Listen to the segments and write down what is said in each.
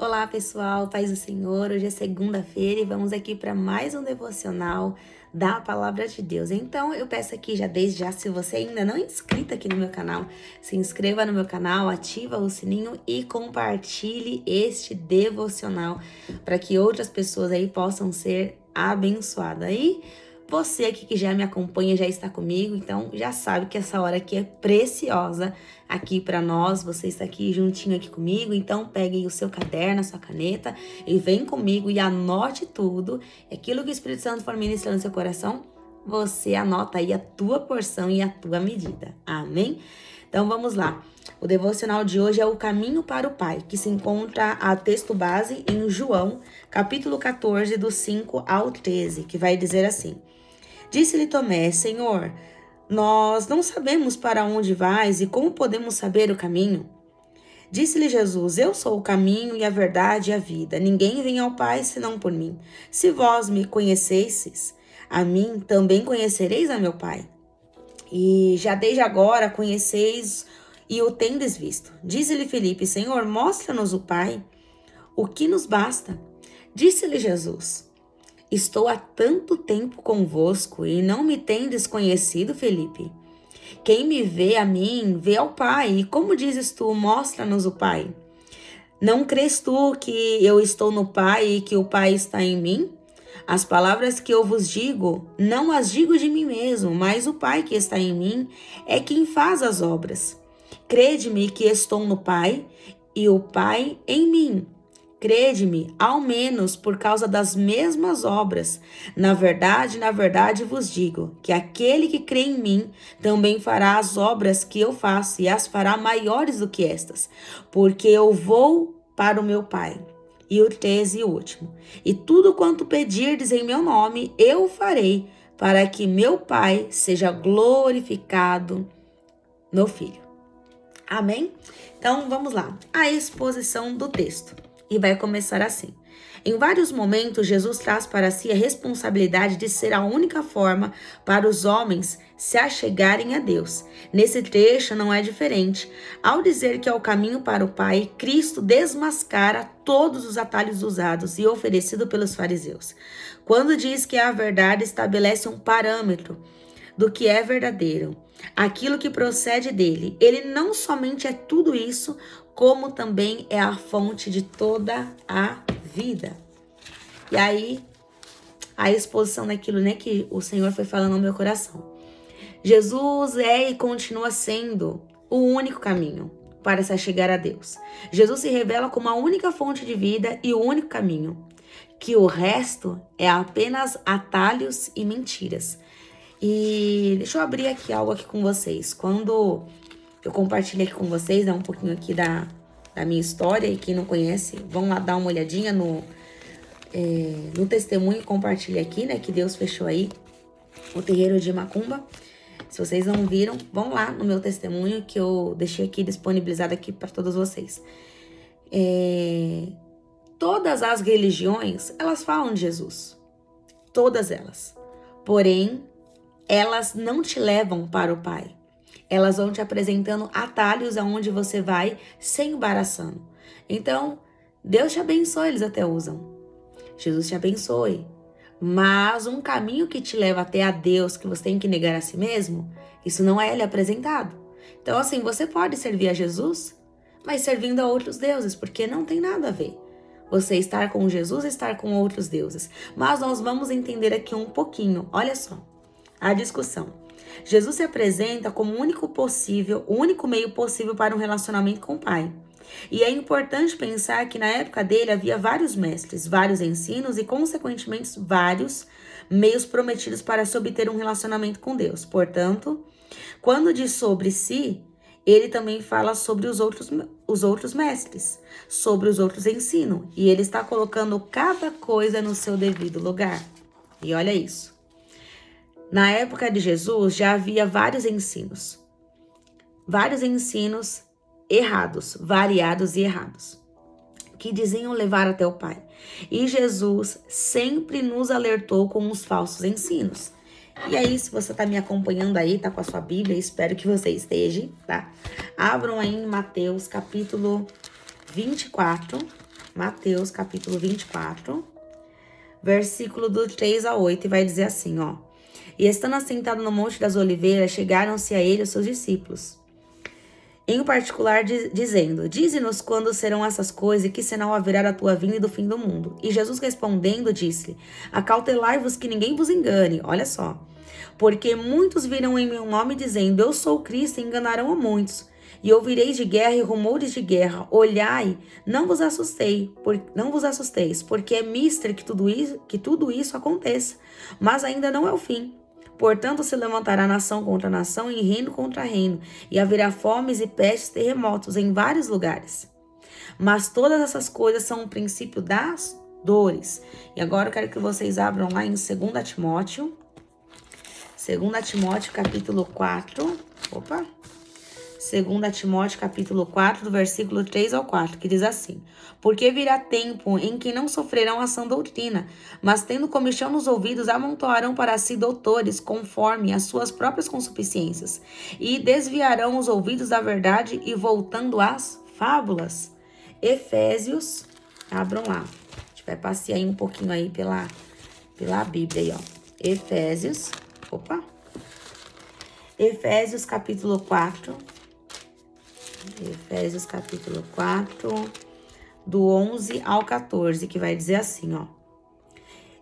Olá pessoal, paz do Senhor, hoje é segunda-feira e vamos aqui para mais um devocional da Palavra de Deus. Então eu peço aqui desde já, se você ainda não é inscrito aqui no meu canal, se inscreva no meu canal, ativa o sininho e compartilhe este devocional para que outras pessoas aí possam ser abençoadas. E você aqui que já me acompanha, já está comigo, então já sabe que essa hora aqui é preciosa aqui para nós. Você está aqui juntinho aqui comigo, então pegue o seu caderno, a sua caneta e vem comigo e anote tudo. Aquilo que o Espírito Santo for ministrando no seu coração, você anota aí a tua porção e a tua medida. Amém? Então vamos lá. O devocional de hoje é o caminho para o Pai, que se encontra a texto base em João, capítulo 14, do 5 ao 13, que vai dizer assim: Disse-lhe Tomé: Senhor, nós não sabemos para onde vais e como podemos saber o caminho? Disse-lhe Jesus: Eu sou o caminho e a verdade e a vida. Ninguém vem ao Pai senão por mim. Se vós me conhecesseis, a mim também conhecereis a meu Pai. E já desde agora conheceis e o tendes visto. Disse-lhe Filipe: Senhor, mostra-nos o Pai, o que nos basta. Disse-lhe Jesus: Estou há tanto tempo convosco e não me tendes conhecido, Felipe. Quem me vê a mim, vê ao Pai. E como dizes tu, mostra-nos o Pai? Não crês tu que eu estou no Pai e que o Pai está em mim? As palavras que eu vos digo, não as digo de mim mesmo, mas o Pai que está em mim é quem faz as obras. Crede-me que estou no Pai e o Pai em mim. Crede-me, ao menos por causa das mesmas obras. Na verdade vos digo, que aquele que crê em mim também fará as obras que eu faço, e as fará maiores do que estas, porque eu vou para o meu Pai. E o 13 e último: E tudo quanto pedirdes em meu nome, eu farei, para que meu Pai seja glorificado no Filho. Amém? Então vamos lá, a exposição do texto. E vai começar assim. Em vários momentos, Jesus traz para si a responsabilidade de ser a única forma para os homens se achegarem a Deus. Nesse trecho não é diferente. Ao dizer que é o caminho para o Pai, Cristo desmascara todos os atalhos usados e oferecidos pelos fariseus. Quando diz que a verdade estabelece um parâmetro do que é verdadeiro, aquilo que procede dele, ele não somente é tudo isso, como também é a fonte de toda a vida. E aí, a exposição daquilo, que o Senhor foi falando no meu coração. Jesus é e continua sendo o único caminho para se chegar a Deus. Jesus se revela como a única fonte de vida e o único caminho, que o resto é apenas atalhos e mentiras. E deixa eu abrir aqui algo aqui com vocês. Quando eu compartilhei aqui com vocês, um pouquinho aqui da minha história, e quem não conhece, vão lá dar uma olhadinha no testemunho e compartilha aqui, que Deus fechou aí o terreiro de Macumba. Se vocês não viram, vão lá no meu testemunho que eu deixei aqui disponibilizado aqui para todos vocês. Todas as religiões, elas falam de Jesus. Todas elas. Porém, elas não te levam para o Pai. Elas vão te apresentando atalhos aonde você vai se embaraçando. Então, Deus te abençoe, eles até usam. Jesus te abençoe. Mas um caminho que te leva até a Deus, que você tem que negar a si mesmo, isso não é ele apresentado. Então, assim, você pode servir a Jesus, mas servindo a outros deuses, porque não tem nada a ver você estar com Jesus e estar com outros deuses. Mas nós vamos entender aqui um pouquinho. Olha só, a discussão. Jesus se apresenta como o único meio possível para um relacionamento com o Pai. E é importante pensar que na época dele havia vários mestres, vários ensinos e, consequentemente, vários meios prometidos para se obter um relacionamento com Deus. Portanto, quando diz sobre si, ele também fala sobre os outros mestres, sobre os outros ensinos. E ele está colocando cada coisa no seu devido lugar. E olha isso. Na época de Jesus já havia vários ensinos errados, variados e errados, que diziam levar até o Pai. E Jesus sempre nos alertou com os falsos ensinos. E aí, se você está me acompanhando aí, tá com a sua Bíblia, espero que você esteja, tá? Abram aí em Mateus capítulo 24 Mateus capítulo 24, versículo do 3 a 8, e vai dizer assim, ó. E estando assentado no Monte das Oliveiras, chegaram-se a ele os seus discípulos, em particular dizendo, dize-nos quando serão essas coisas e que sinal haverá da tua vinda e do fim do mundo. E Jesus respondendo disse-lhe, acautelai-vos que ninguém vos engane, olha só, porque muitos virão em meu nome dizendo, eu sou Cristo, e enganarão a muitos. E ouvireis de guerra e rumores de guerra. Olhai, não vos assusteis, porque é mister que tudo isso aconteça. Mas ainda não é o fim. Portanto, se levantará nação contra nação e reino contra reino, e haverá fomes e pestes, terremotos em vários lugares. Mas todas essas coisas são o princípio das dores. E agora eu quero que vocês abram lá em 2 Timóteo. 2 Timóteo capítulo 4. 2 Timóteo capítulo 4, do versículo 3 ao 4, que diz assim, porque virá tempo em que não sofrerão a sã doutrina, mas tendo comichão nos ouvidos, amontoarão para si doutores, conforme as suas próprias concupiscências, e desviarão os ouvidos da verdade e voltando às fábulas. Efésios, abram lá, a gente vai passear aí um pouquinho aí pela Bíblia aí, ó. Efésios capítulo 4, Efésios capítulo 4, do 11 ao 14, que vai dizer assim, ó.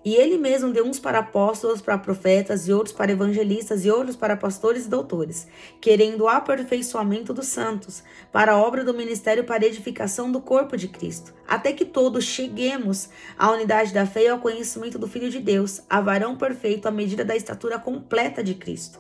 E ele mesmo deu uns para apóstolos, para profetas, e outros para evangelistas, e outros para pastores e doutores, querendo o aperfeiçoamento dos santos, para a obra do ministério, para a edificação do corpo de Cristo, até que todos cheguemos à unidade da fé e ao conhecimento do Filho de Deus, a varão perfeito, à medida da estatura completa de Cristo.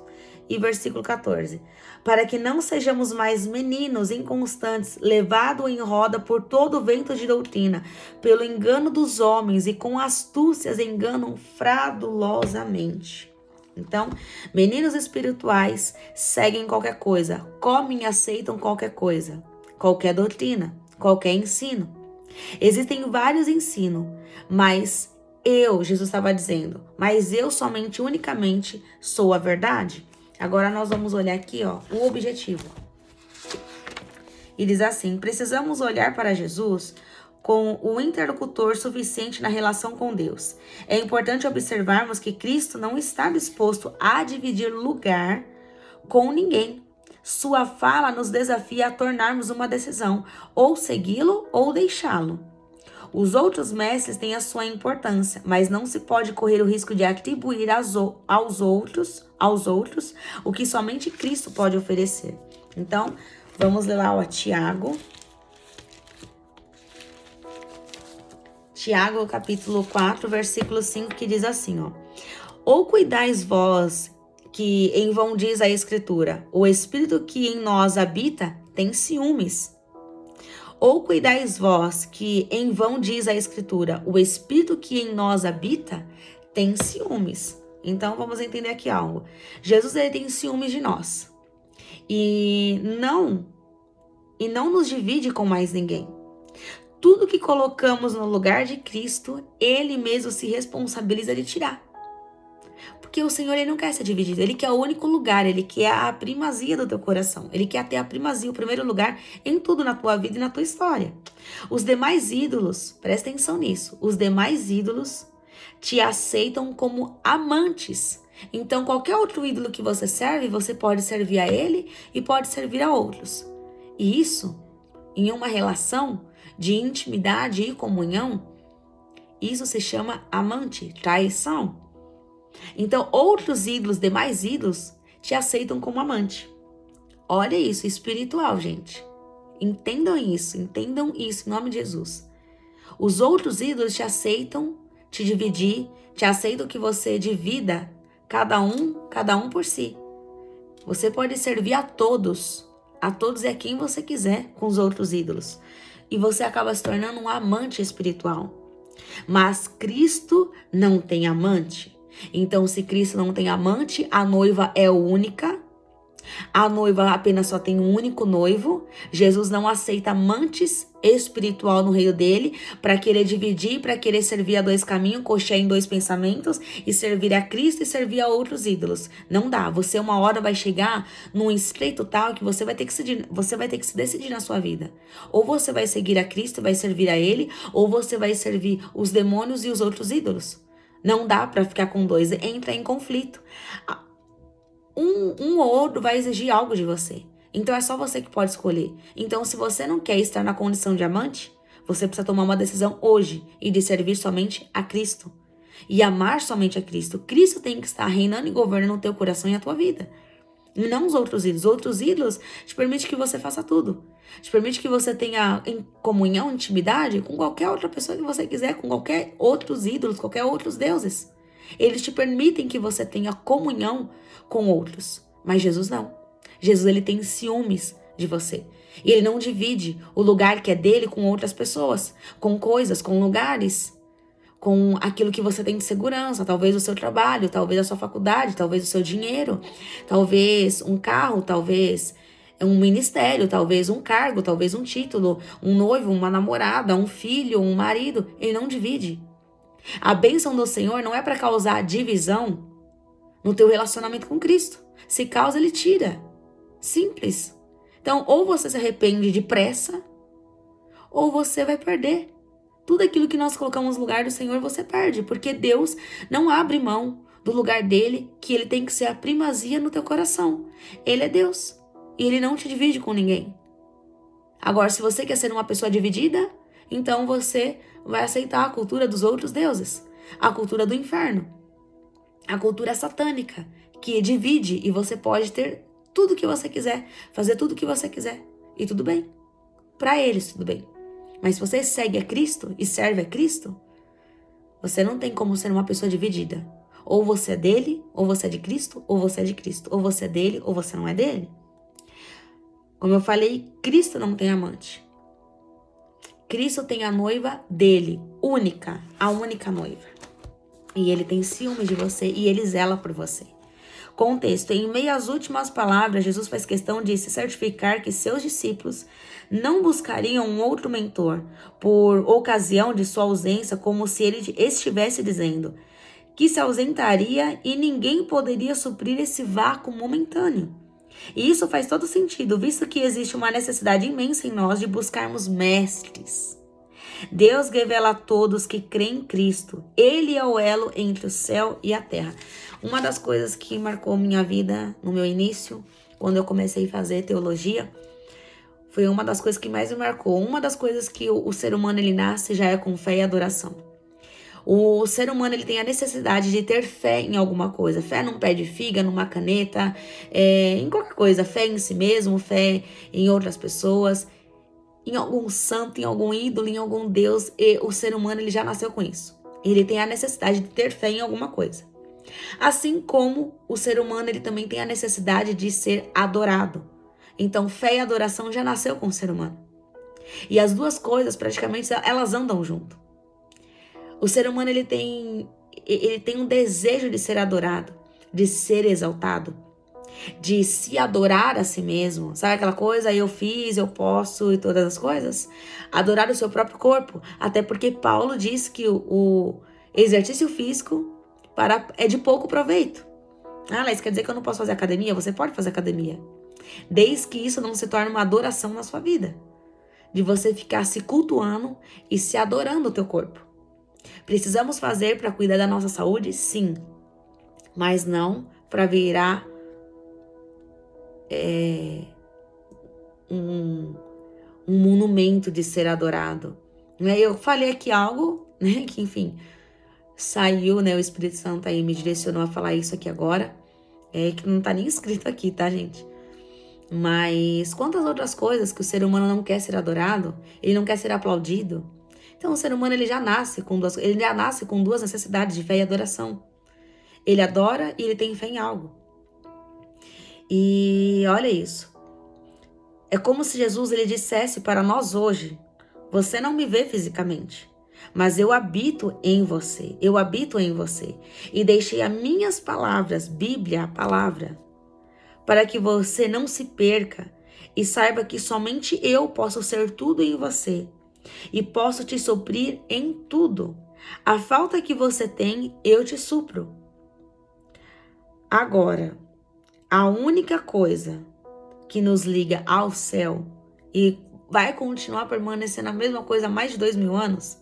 E versículo 14, para que não sejamos mais meninos inconstantes, levados em roda por todo o vento de doutrina, pelo engano dos homens, e com astúcias enganam fraudulosamente. Então, meninos espirituais seguem qualquer coisa, comem e aceitam qualquer coisa, qualquer doutrina, qualquer ensino. Existem vários ensinos, mas Jesus estava dizendo, mas eu somente, unicamente, sou a verdade. Agora nós vamos olhar aqui, ó, o objetivo. E diz assim, precisamos olhar para Jesus com o interlocutor suficiente na relação com Deus. É importante observarmos que Cristo não está disposto a dividir lugar com ninguém. Sua fala nos desafia a tornarmos uma decisão, ou segui-lo ou deixá-lo. Os outros mestres têm a sua importância, mas não se pode correr o risco de atribuir aos outros o que somente Cristo pode oferecer. Então, vamos ler lá, ó, Tiago. Tiago, capítulo 4, versículo 5, que diz assim, ó. Ou cuidais vós, que em vão diz a Escritura, o Espírito que em nós habita tem ciúmes. Ou cuidais vós, que em vão diz a Escritura, o Espírito que em nós habita tem ciúmes. Então, vamos entender aqui algo. Jesus, ele tem ciúmes de nós. E não nos divide com mais ninguém. Tudo que colocamos no lugar de Cristo, ele mesmo se responsabiliza de tirar. Porque o Senhor, ele não quer ser dividido, ele quer o único lugar, ele quer a primazia do teu coração, ele quer ter a primazia, o primeiro lugar em tudo na tua vida e na tua história. Os demais ídolos, presta atenção nisso, os demais ídolos te aceitam como amantes. Então, qualquer outro ídolo que você serve, você pode servir a ele e pode servir a outros. E isso, em uma relação de intimidade e comunhão, isso se chama amante, traição. Então, outros ídolos, demais ídolos, te aceitam como amante. Olha isso, espiritual, gente. Entendam isso em nome de Jesus. Os outros ídolos te aceitam te dividir, te aceitam que você divida cada um por si. Você pode servir a todos e a quem você quiser com os outros ídolos. E você acaba se tornando um amante espiritual. Mas Cristo não tem amante. Então, se Cristo não tem amante, a noiva é única. A noiva apenas só tem um único noivo. Jesus não aceita amantes espiritual no reino dele para querer dividir, para querer servir a dois caminhos, coxear em dois pensamentos e servir a Cristo e servir a outros ídolos. Não dá. Você uma hora vai chegar num estreito tal que você vai ter que se decidir na sua vida. Ou você vai seguir a Cristo e vai servir a ele, ou você vai servir os demônios e os outros ídolos. Não dá para ficar com dois. Entra em conflito. Um ou outro vai exigir algo de você. Então é só você que pode escolher. Então, se você não quer estar na condição de amante, você precisa tomar uma decisão hoje e de servir somente a Cristo. E amar somente a Cristo. Cristo tem que estar reinando e governando o teu coração e a tua vida. E não os outros ídolos. Os outros ídolos te permitem que você faça tudo. Te permite que você tenha em comunhão, intimidade com qualquer outra pessoa que você quiser, com qualquer outros ídolos, qualquer outros deuses. Eles te permitem que você tenha comunhão com outros. Mas Jesus não. Jesus, ele tem ciúmes de você. E ele não divide o lugar que é dele com outras pessoas, com coisas, com lugares, com aquilo que você tem de segurança, talvez o seu trabalho, talvez a sua faculdade, talvez o seu dinheiro, talvez um carro, talvez um ministério, talvez um cargo, talvez um título, um noivo, uma namorada, um filho, um marido. Ele não divide. A bênção do Senhor não é para causar divisão no teu relacionamento com Cristo. Se causa, ele tira. Simples. Então, ou você se arrepende depressa, ou você vai perder. Tudo aquilo que nós colocamos no lugar do Senhor, você perde. Porque Deus não abre mão do lugar dele, que ele tem que ser a primazia no teu coração. Ele é Deus. E ele não te divide com ninguém. Agora, se você quer ser uma pessoa dividida, então você vai aceitar a cultura dos outros deuses. A cultura do inferno. A cultura satânica, que divide e você pode ter tudo que você quiser, fazer tudo que você quiser. E tudo bem. Para eles, tudo bem. Mas se você segue a Cristo e serve a Cristo, você não tem como ser uma pessoa dividida. Ou você é dele, ou você é de Cristo, ou você é de Cristo. Ou você é dele, ou você não é dele. Como eu falei, Cristo não tem amante. Cristo tem a noiva dele, única, a única noiva. E ele tem ciúme de você e ele zela por você. Contexto: em meio às últimas palavras, Jesus faz questão de se certificar que seus discípulos não buscariam um outro mentor por ocasião de sua ausência, como se ele estivesse dizendo que se ausentaria e ninguém poderia suprir esse vácuo momentâneo. E isso faz todo sentido, visto que existe uma necessidade imensa em nós de buscarmos mestres. Deus revela a todos que creem em Cristo. Ele é o elo entre o céu e a terra. Uma das coisas que marcou minha vida no meu início, quando eu comecei a fazer teologia, foi uma das coisas que mais me marcou. Uma das coisas que o ser humano ele nasce já é com fé e adoração. O ser humano ele tem a necessidade de ter fé em alguma coisa. Fé num pé de figa, numa caneta, em qualquer coisa. Fé em si mesmo, fé em outras pessoas, em algum santo, em algum ídolo, em algum Deus. E o ser humano ele já nasceu com isso. Ele tem a necessidade de ter fé em alguma coisa. Assim como o ser humano ele também tem a necessidade de ser adorado. Então, fé e adoração já nasceu com o ser humano. E as duas coisas, praticamente, elas andam junto. O ser humano ele tem um desejo de ser adorado, de ser exaltado, de se adorar a si mesmo. Sabe aquela coisa, eu fiz, eu posso e todas as coisas? Adorar o seu próprio corpo. Até porque Paulo diz que o exercício físico é de pouco proveito. Ah, isso quer dizer que eu não posso fazer academia? Você pode fazer academia. Desde que isso não se torne uma adoração na sua vida. De você ficar se cultuando e se adorando o teu corpo. Precisamos fazer para cuidar da nossa saúde? Sim. Mas não para virar um monumento de ser adorado. Eu falei aqui algo, né? Que enfim, saiu, né? O Espírito Santo aí me direcionou a falar isso aqui agora. Que não tá nem escrito aqui, tá, gente? Mas quantas outras coisas que o ser humano não quer ser adorado? Ele não quer ser aplaudido. Então o ser humano ele já nasce com duas necessidades de fé e adoração. Ele adora e ele tem fé em algo. E olha isso. É como se Jesus ele dissesse para nós hoje: você não me vê fisicamente, mas eu habito em você. Eu habito em você. E deixei as minhas palavras, Bíblia, a palavra, para que você não se perca e saiba que somente eu posso ser tudo em você e posso te suprir em tudo. A falta que você tem, eu te supro. Agora, a única coisa que nos liga ao céu e vai continuar permanecendo a mesma coisa há mais de 2000 anos,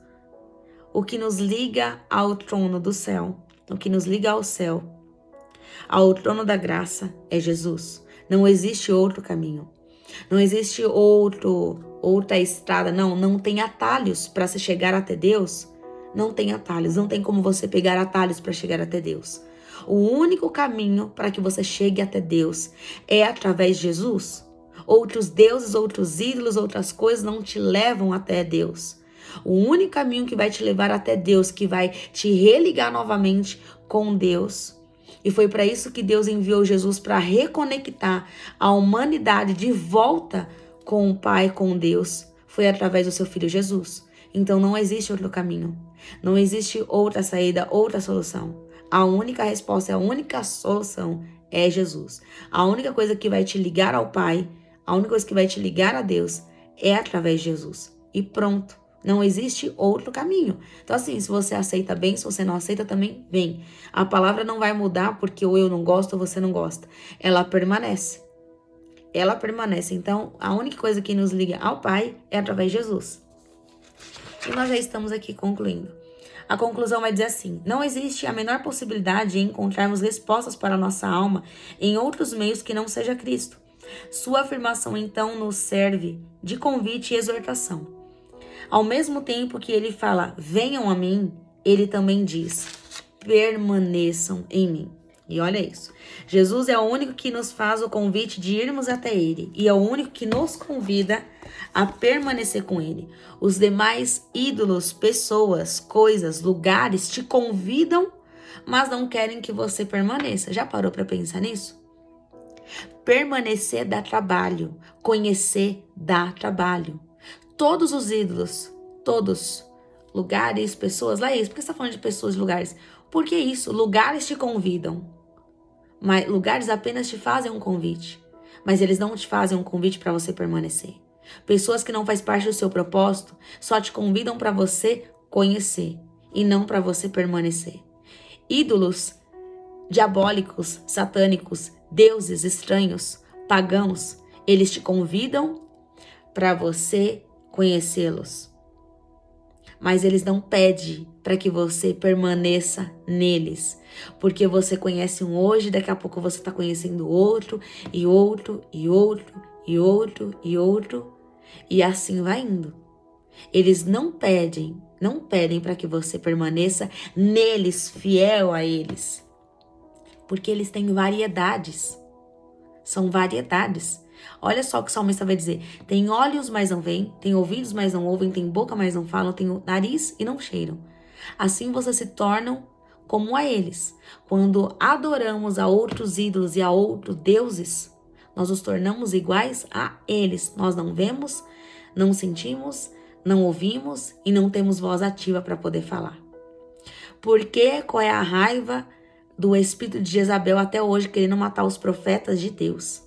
o que nos liga ao trono do céu, o que nos liga ao céu, ao trono da graça, é Jesus. Não existe outro caminho. Não existe outra estrada. Não tem atalhos para se chegar até Deus. Não tem atalhos. Não tem como você pegar atalhos para chegar até Deus. O único caminho para que você chegue até Deus é através de Jesus. Outros deuses, outros ídolos, outras coisas não te levam até Deus. O único caminho que vai te levar até Deus, que vai te religar novamente com Deus. E foi para isso que Deus enviou Jesus, para reconectar a humanidade de volta com o Pai, com Deus. Foi através do seu Filho Jesus. Então não existe outro caminho. Não existe outra saída, outra solução. A única resposta, a única solução é Jesus. A única coisa que vai te ligar ao Pai, a única coisa que vai te ligar a Deus é através de Jesus. E pronto. Não existe outro caminho. Então assim, se você aceita bem, se você não aceita também, bem. A palavra não vai mudar porque ou eu não gosto ou você não gosta. Ela permanece. Ela permanece. Então, a única coisa que nos liga ao Pai é através de Jesus. E nós já estamos aqui concluindo. A conclusão vai dizer assim: não existe a menor possibilidade de encontrarmos respostas para a nossa alma em outros meios que não seja Cristo. Sua afirmação, então, nos serve de convite e exortação. Ao mesmo tempo que ele fala, venham a mim, ele também diz, permaneçam em mim. E olha isso. Jesus é o único que nos faz o convite de irmos até ele. E é o único que nos convida a permanecer com ele. Os demais ídolos, pessoas, coisas, lugares te convidam, mas não querem que você permaneça. Já parou para pensar nisso? Permanecer dá trabalho. Conhecer dá trabalho. Todos os ídolos, todos, lugares, pessoas, lá é isso. Por que você está falando de pessoas e lugares? Porque é isso, lugares te convidam, mas lugares apenas te fazem um convite, mas eles não te fazem um convite para você permanecer. Pessoas que não fazem parte do seu propósito só te convidam para você conhecer e não para você permanecer. Ídolos diabólicos, satânicos, deuses estranhos, pagãos, eles te convidam para você conhecê-los. Mas eles não pedem para que você permaneça neles. Porque você conhece um hoje, daqui a pouco você está conhecendo outro, e outro, e outro, e outro, e outro. E assim vai indo. Eles não pedem para que você permaneça neles, fiel a eles. Porque eles têm variedades. São variedades. Olha só o que o salmista vai dizer. Tem olhos, mas não veem. Tem ouvidos, mas não ouvem. Tem boca, mas não falam. Tem nariz e não cheiram. Assim vocês se tornam como a eles. Quando adoramos a outros ídolos e a outros deuses, nós nos tornamos iguais a eles. Nós não vemos, não sentimos, não ouvimos e não temos voz ativa para poder falar. Porque qual é a raiva do espírito de Jezabel até hoje querendo matar os profetas de Deus?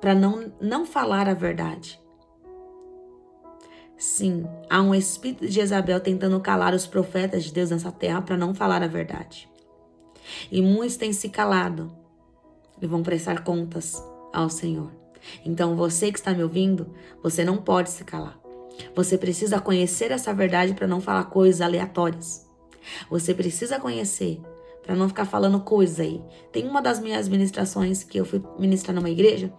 Para não falar a verdade. Sim, há um espírito de Jezabel tentando calar os profetas de Deus nessa terra para não falar a verdade. E muitos têm se calado e vão prestar contas ao Senhor. Então você que está me ouvindo, você não pode se calar. Você precisa conhecer essa verdade para não falar coisas aleatórias. Você precisa conhecer para não ficar falando coisas aí. Tem uma das minhas ministrações que eu fui ministrar numa igreja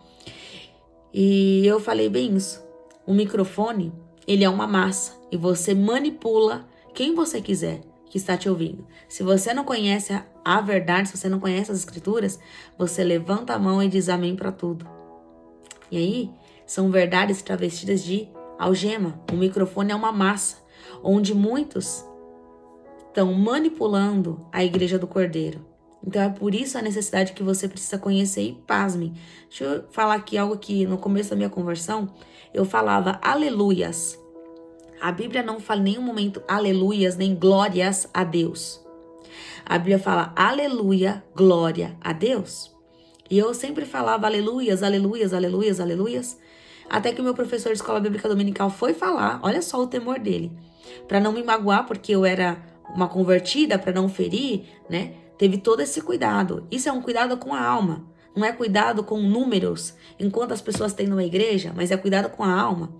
e eu falei bem isso. O microfone, ele é uma massa e você manipula quem você quiser que está te ouvindo. Se você não conhece a verdade, se você não conhece as escrituras, você levanta a mão e diz amém para tudo. E aí, são verdades travestidas de algema. O microfone é uma massa onde muitos estão manipulando a igreja do Cordeiro. Então é por isso a necessidade que você precisa conhecer e pasmem. Deixa eu falar aqui algo que no começo da minha conversão eu falava aleluias. A Bíblia não fala em nenhum momento aleluias nem glórias a Deus. A Bíblia fala aleluia, glória a Deus. E eu sempre falava aleluias, aleluias, aleluias, aleluias. Até que o meu professor de escola bíblica dominical foi falar, olha só o temor dele. Para não me magoar, porque eu era uma convertida, para não ferir, né? Teve todo esse cuidado. Isso é um cuidado com a alma. Não é cuidado com números, enquanto as pessoas têm numa igreja, mas é cuidado com a alma.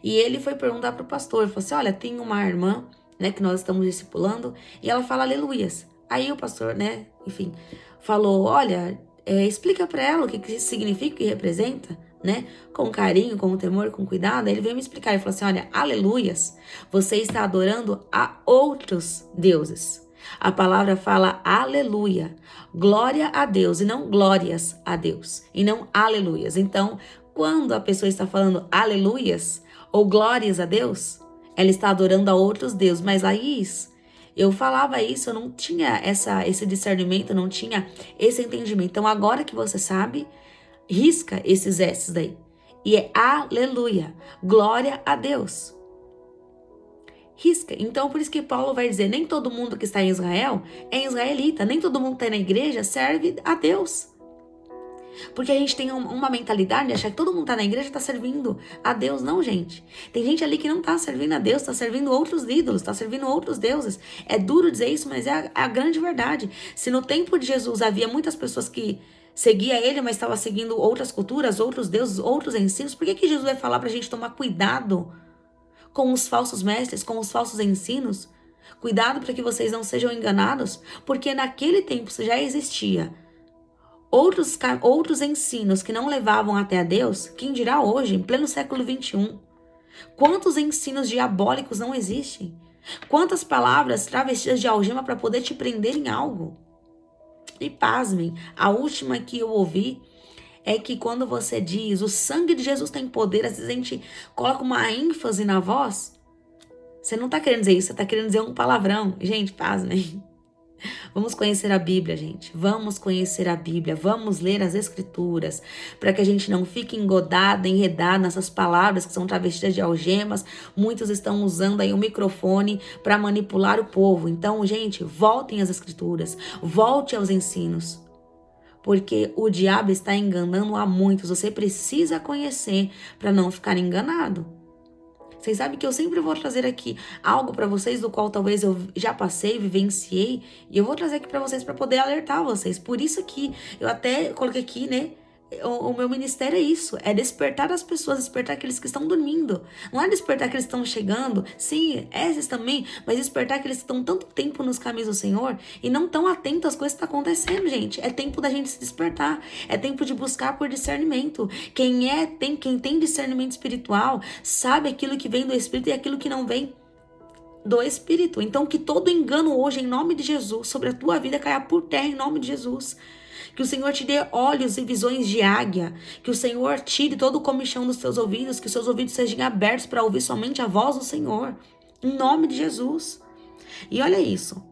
E ele foi perguntar pro pastor, ele falou assim, olha, tem uma irmã, né, que nós estamos discipulando, e ela fala aleluias. Aí o pastor, né, enfim, falou, olha, explica para ela o que isso significa, o que representa, né, com carinho, com temor, com cuidado. Aí ele veio me explicar, ele falou assim, olha, aleluias, você está adorando a outros deuses. A palavra fala aleluia, glória a Deus, e não glórias a Deus, e não aleluias. Então, quando a pessoa está falando aleluias, ou glórias a Deus, ela está adorando a outros deuses. Mas Laís, eu falava isso, eu não tinha esse discernimento, não tinha esse entendimento. Então agora que você sabe, risca esses S's daí. E é aleluia, glória a Deus. Risca. Então por isso que Paulo vai dizer, nem todo mundo que está em Israel é israelita, nem todo mundo que está na igreja serve a Deus. Porque a gente tem uma mentalidade de achar que todo mundo tá na igreja tá servindo a Deus. Não, gente. Tem gente ali que não tá servindo a Deus, tá servindo outros ídolos, tá servindo outros deuses. É duro dizer isso, mas é a grande verdade. Se no tempo de Jesus havia muitas pessoas que seguia ele, mas estava seguindo outras culturas, outros deuses, outros ensinos, por que Jesus vai falar pra gente tomar cuidado com os falsos mestres, com os falsos ensinos? Cuidado para que vocês não sejam enganados, porque naquele tempo já existia outros ensinos que não levavam até a Deus, quem dirá hoje, em pleno século XXI? Quantos ensinos diabólicos não existem? Quantas palavras travestidas de algema para poder te prender em algo? E pasmem, a última que eu ouvi é que quando você diz o sangue de Jesus tem poder, às vezes a gente coloca uma ênfase na voz. Você não tá querendo dizer isso, você tá querendo dizer um palavrão. Gente, pasmem. Vamos conhecer a Bíblia, gente. Vamos conhecer a Bíblia. Vamos ler as Escrituras. Para que a gente não fique engodada, enredada nessas palavras que são travestidas de algemas. Muitos estão usando aí o microfone para manipular o povo. Então, gente, voltem às Escrituras. Volte aos ensinos. Porque o diabo está enganando a muitos. Você precisa conhecer para não ficar enganado. Vocês sabem que eu sempre vou trazer aqui algo para vocês do qual talvez eu já passei, vivenciei, e eu vou trazer aqui para vocês para poder alertar vocês. Por isso que eu até coloquei aqui, né? O meu ministério é isso, é despertar as pessoas, despertar aqueles que estão dormindo. Não é despertar aqueles que estão chegando, sim, esses também, mas despertar aqueles que estão tanto tempo nos caminhos do Senhor e não tão atentos às coisas que estão acontecendo, gente. É tempo da gente se despertar, é tempo de buscar por discernimento. Quem tem discernimento espiritual sabe aquilo que vem do Espírito e aquilo que não vem do Espírito. Então que todo engano hoje, em nome de Jesus, sobre a tua vida caia por terra, em nome de Jesus. Que o Senhor te dê olhos e visões de águia. Que o Senhor tire todo o comichão dos teus ouvidos. Que os seus ouvidos sejam abertos para ouvir somente a voz do Senhor. Em nome de Jesus. E olha isso.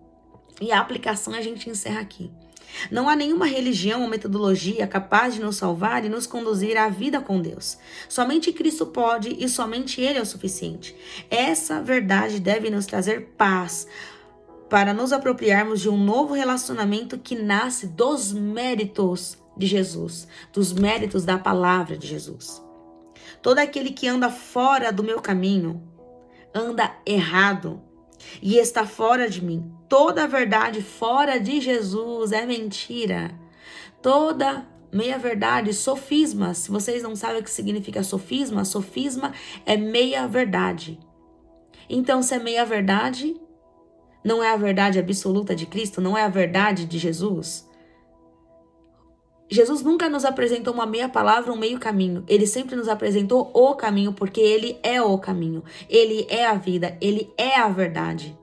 E a aplicação a gente encerra aqui. Não há nenhuma religião ou metodologia capaz de nos salvar e nos conduzir à vida com Deus. Somente Cristo pode e somente Ele é o suficiente. Essa verdade deve nos trazer paz, para nos apropriarmos de um novo relacionamento que nasce dos méritos de Jesus, dos méritos da palavra de Jesus. Todo aquele que anda fora do meu caminho, anda errado e está fora de mim. Toda a verdade fora de Jesus é mentira. Toda meia-verdade, sofisma. Se vocês não sabem o que significa sofisma, sofisma é meia-verdade. Então, se é meia-verdade, não é a verdade absoluta de Cristo? Não é a verdade de Jesus? Jesus nunca nos apresentou uma meia palavra, um meio caminho. Ele sempre nos apresentou o caminho, porque Ele é o caminho. Ele é a vida, Ele é a verdade.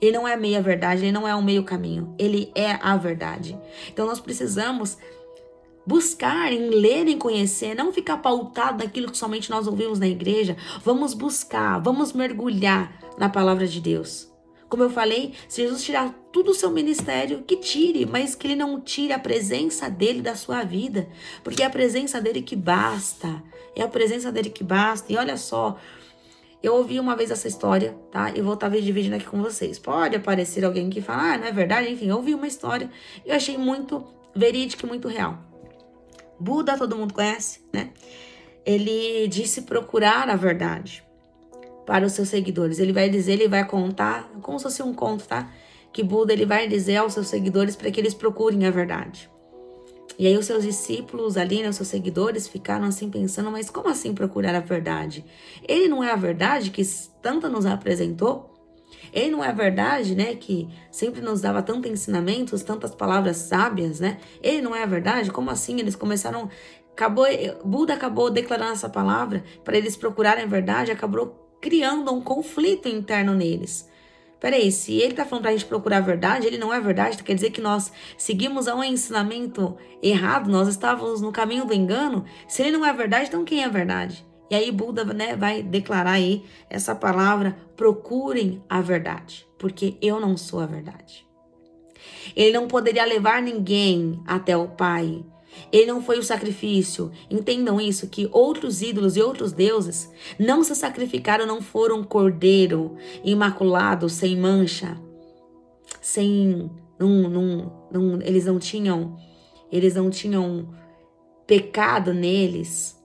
Ele não é meia verdade, Ele não é um meio caminho. Ele é a verdade. Então nós precisamos buscar, em ler, em conhecer, não ficar pautado naquilo que somente nós ouvimos na igreja. Vamos buscar, vamos mergulhar na palavra de Deus. Como eu falei, se Jesus tirar tudo o seu ministério, que tire, mas que Ele não tire a presença dEle da sua vida, porque é a presença dEle que basta, é a presença dEle que basta. E olha só, eu ouvi uma vez essa história, tá? E vou estar dividindo aqui com vocês. Pode aparecer alguém que fala, não é verdade? Enfim, eu ouvi uma história e eu achei muito verídica e muito real. Buda todo mundo conhece, né? Ele disse procurar a verdade para os seus seguidores. Ele vai dizer, ele vai contar, como se fosse um conto, tá? Que Buda, ele vai dizer aos seus seguidores para que eles procurem a verdade. E aí os seus discípulos ali, né, os seus seguidores, ficaram assim pensando, mas como assim procurar a verdade? Ele não é a verdade que tanto nos apresentou? Ele não é a verdade, né, que sempre nos dava tantos ensinamentos, tantas palavras sábias, né? Ele não é a verdade? Como assim? Eles começaram... Buda acabou declarando essa palavra para eles procurarem a verdade, acabou criando um conflito interno neles. Peraí, se ele tá falando pra gente procurar a verdade, ele não é a verdade, quer dizer que nós seguimos a um ensinamento errado, nós estávamos no caminho do engano? Se ele não é a verdade, então quem é a verdade? E aí Buda, né, vai declarar aí essa palavra, procurem a verdade, porque eu não sou a verdade. Ele não poderia levar ninguém até o Pai. Ele não foi o sacrifício. Entendam isso, que outros ídolos e outros deuses não se sacrificaram, não foram cordeiro, imaculado, sem mancha, sem... eles não tinham pecado neles.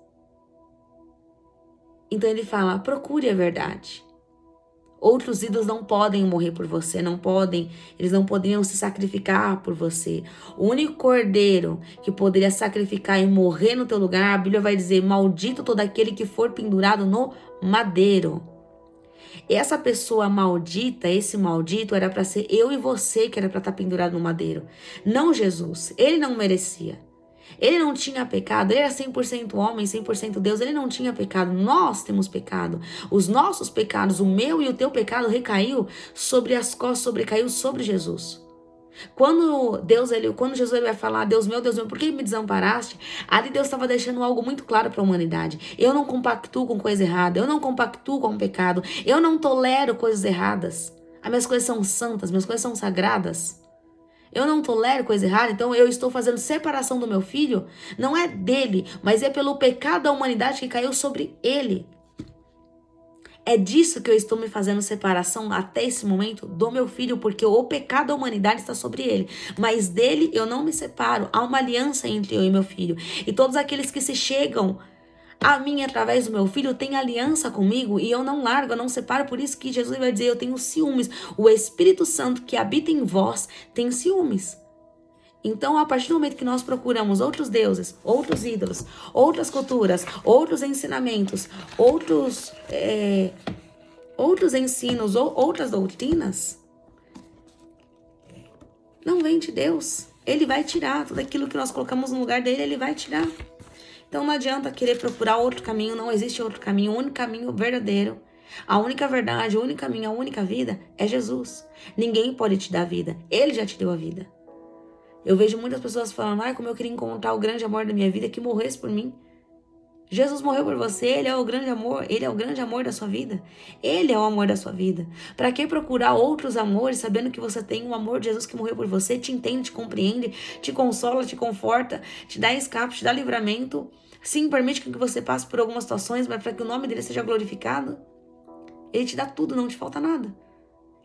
Então ele fala, procure a verdade. Outros ídolos não podem morrer por você, eles não poderiam se sacrificar por você. O único cordeiro que poderia sacrificar e morrer no teu lugar, a Bíblia vai dizer, maldito todo aquele que for pendurado no madeiro. Essa pessoa maldita, esse maldito, era para ser eu e você que era para estar pendurado no madeiro. Não Jesus, ele não merecia. Ele não tinha pecado, ele era 100% homem, 100% Deus, ele não tinha pecado, nós temos pecado. Os nossos pecados, o meu e o teu pecado recaiu sobre as costas, sobrecaiu sobre Jesus. Quando Jesus vai falar, Deus meu, por que me desamparaste? Ali Deus estava deixando algo muito claro para a humanidade. Eu não compactuo com coisa errada, eu não compactuo com o pecado, eu não tolero coisas erradas. As minhas coisas são santas, minhas coisas são sagradas. Eu não tolero coisa errada, então eu estou fazendo separação do meu filho. Não é dele, mas é pelo pecado da humanidade que caiu sobre ele. É disso que eu estou me fazendo separação até esse momento do meu filho, porque o pecado da humanidade está sobre ele. Mas dele eu não me separo. Há uma aliança entre eu e meu filho. E todos aqueles que se chegam a mim através do meu filho têm aliança comigo e eu não largo, eu não separo. Por isso que Jesus vai dizer, eu tenho ciúmes. O Espírito Santo que habita em vós tem ciúmes. Então, a partir do momento que nós procuramos outros deuses, outros ídolos, outras culturas, outros ensinamentos, outros ensinos ou outras doutrinas, não vem de Deus. Ele vai tirar tudo aquilo que nós colocamos no lugar dele, ele vai tirar. Então não adianta querer procurar outro caminho, não existe outro caminho, o único caminho verdadeiro, a única verdade, o único caminho, a única vida é Jesus. Ninguém pode te dar vida, ele já te deu a vida. Eu vejo muitas pessoas falando, como eu queria encontrar o grande amor da minha vida que morresse por mim. Jesus morreu por você, ele é o grande amor da sua vida. Ele é o amor da sua vida. Para que procurar outros amores, sabendo que você tem o amor de Jesus que morreu por você, te entende, te compreende, te consola, te conforta, te dá escape, te dá livramento. Sim, permite que você passe por algumas situações, mas para que o nome dele seja glorificado. Ele te dá tudo, não te falta nada.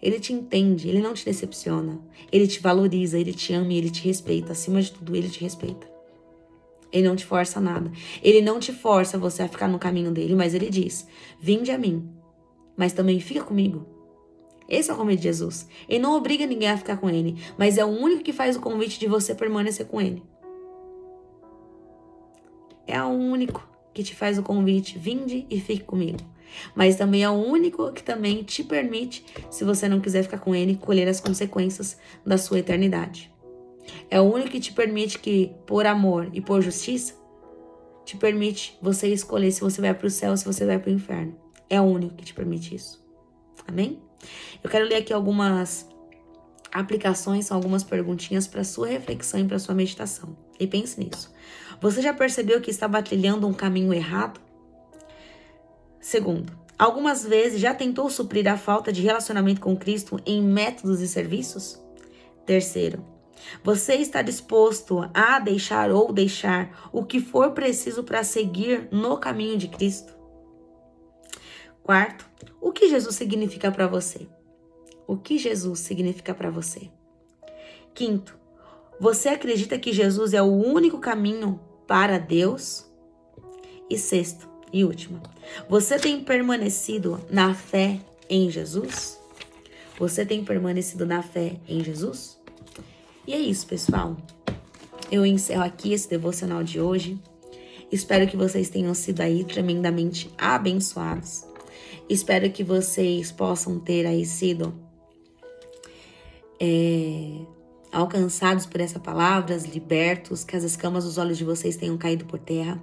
Ele te entende, ele não te decepciona. Ele te valoriza, ele te ama e ele te respeita. Acima de tudo, ele te respeita. Ele não te força a nada. Ele não te força você a ficar no caminho dele, mas ele diz, vinde a mim, mas também fica comigo. Esse é o convite de Jesus. Ele não obriga ninguém a ficar com ele, mas é o único que faz o convite de você permanecer com ele. É o único que te faz o convite, vinde e fique comigo. Mas também é o único que também te permite, se você não quiser ficar com ele, colher as consequências da sua eternidade. É o único que te permite que, por amor e por justiça, te permite você escolher se você vai para o céu ou se você vai para o inferno. É o único que te permite isso. Amém? Eu quero ler aqui algumas aplicações, são algumas perguntinhas para sua reflexão e para sua meditação. E pense nisso. Você já percebeu que estava trilhando um caminho errado? Segundo, algumas vezes já tentou suprir a falta de relacionamento com Cristo em métodos e serviços? Terceiro, você está disposto a deixar o que for preciso para seguir no caminho de Cristo? Quarto, o que Jesus significa para você? O que Jesus significa para você? Quinto, você acredita que Jesus é o único caminho para Deus. E sexto e última, você tem permanecido na fé em Jesus? Você tem permanecido na fé em Jesus? E é isso, pessoal. Eu encerro aqui esse devocional de hoje. Espero que vocês tenham sido aí tremendamente abençoados. Espero que vocês possam ter aí sido alcançados por essa palavra, libertos, que as escamas dos olhos de vocês tenham caído por terra,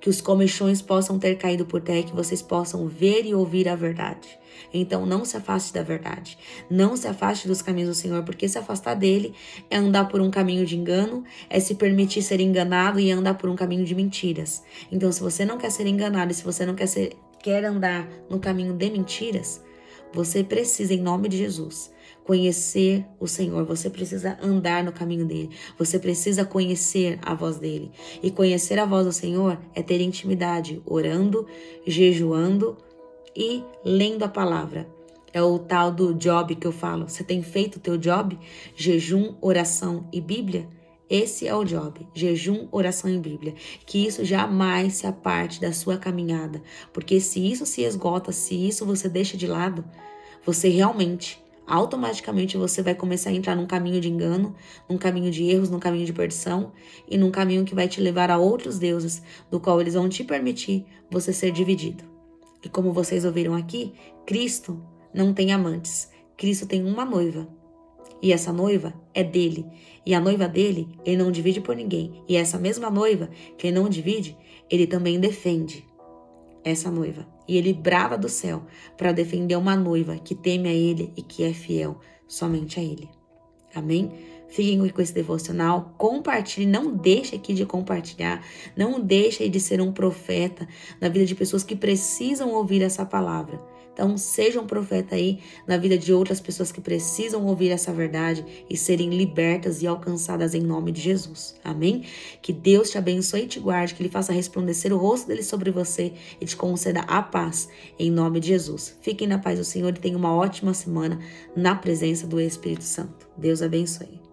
que os comichões possam ter caído por terra, que vocês possam ver e ouvir a verdade. Então não se afaste da verdade, não se afaste dos caminhos do Senhor, porque se afastar dele é andar por um caminho de engano, é se permitir ser enganado e andar por um caminho de mentiras. Então se você não quer ser enganado e se você não quer andar no caminho de mentiras, você precisa, em nome de Jesus, conhecer o Senhor, você precisa andar no caminho dele, você precisa conhecer a voz dele. E conhecer a voz do Senhor é ter intimidade, orando, jejuando e lendo a palavra. É o tal do job que eu falo. Você tem feito o teu job? Jejum, oração e Bíblia? Esse é o job, jejum, oração e Bíblia. Que isso jamais se aparte da sua caminhada. Porque se isso se esgota, se isso você deixa de lado, você realmente, automaticamente você vai começar a entrar num caminho de engano, num caminho de erros, num caminho de perdição e num caminho que vai te levar a outros deuses, do qual eles vão te permitir você ser dividido. E como vocês ouviram aqui, Cristo não tem amantes. Cristo tem uma noiva. E essa noiva é dele. E a noiva dele, ele não divide por ninguém. E essa mesma noiva que ele não divide, ele também defende essa noiva. E ele brava do céu para defender uma noiva que teme a ele e que é fiel somente a ele. Amém? Fiquem com esse devocional, compartilhe, não deixe aqui de compartilhar, não deixe de ser um profeta na vida de pessoas que precisam ouvir essa palavra. Então, seja um profeta aí na vida de outras pessoas que precisam ouvir essa verdade e serem libertas e alcançadas em nome de Jesus. Amém? Que Deus te abençoe e te guarde, que Ele faça resplandecer o rosto dele sobre você e te conceda a paz em nome de Jesus. Fiquem na paz do Senhor e tenham uma ótima semana na presença do Espírito Santo. Deus abençoe.